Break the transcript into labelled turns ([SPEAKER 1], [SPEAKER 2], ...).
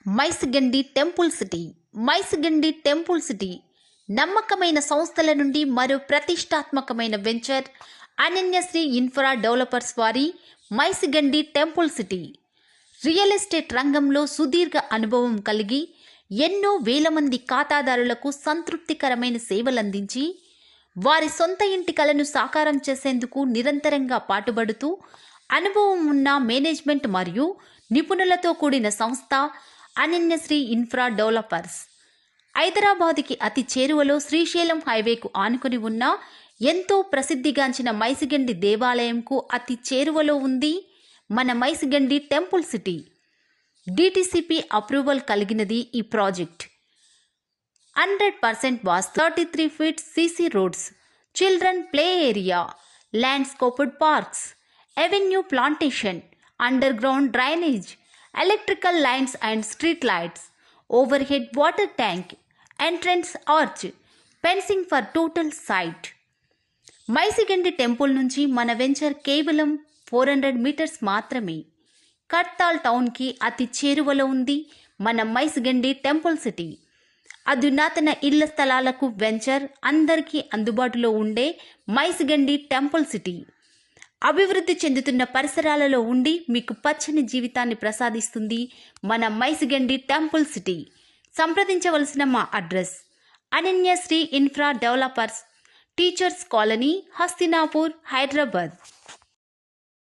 [SPEAKER 1] Maisigandi temple city. Maisigandi temple city నమ్మకమైన సంస్థల నుండి మరో ప్రతిష్టాత్మకమైన వెంచర్ అనన్యశ్రీ ఇన్ఫ్రా డెవలపర్స్ వారి Maisigandi temple city. Real estate రంగంలో సుదీర్ఘ అనుభవం కలిగి ఎన్నో వేల మంది ఖాతాదారులకు సంతృప్తికరమైన సేవలందించి వారి సొంత ఇంటి కలను సాకారం చేసేందుకు నిరంతరంగా పాటుపడుతూ అనుభవం ఉన్న మేనేజ్మెంట్ మరియు నిపుణులతో కూడిన సంస్థ అనన్యశ్రీ ఇన్ఫ్రా డెవలపర్స్. హైదరాబాద్కి అతి చేరువలో శ్రీశైలం హైవేకు ఆనుకుని ఉన్న ఎంతో ప్రసిద్ధిగాంచిన మైసిగండి దేవాలయంకు అతి చేరువలో ఉంది మన Maisigandi temple city. DTCP approval కలిగినది ఈ project. 100% vastu, 33 feet CC roads, children play area, landscaped parks, avenue plantation, underground drainage, electrical lines and street lights, overhead water tank, entrance arch, fencing for total site. Maisigandi temple నుంచి మన venture కేవలం 400 meters మాత్రమే. కర్తాల్ టౌన్కి అతి చేరువలో ఉంది మన Maisigandi temple city. అధునాతన ఇళ్ల స్థలాలకు వెంచర్ అందరికీ అందుబాటులో ఉండే మైసిగండి టెంపుల్ సిటీ. అభివృద్ధి చెందుతున్న పరిసరాలలో ఉండి మీకు పచ్చని జీవితాన్ని ప్రసాదిస్తుంది మన మైసిగండి టెంపుల్ సిటీ. సంప్రదించవలసిన మా address Ananyashri infra developers, teachers colony, Hastinapur, Hyderabad.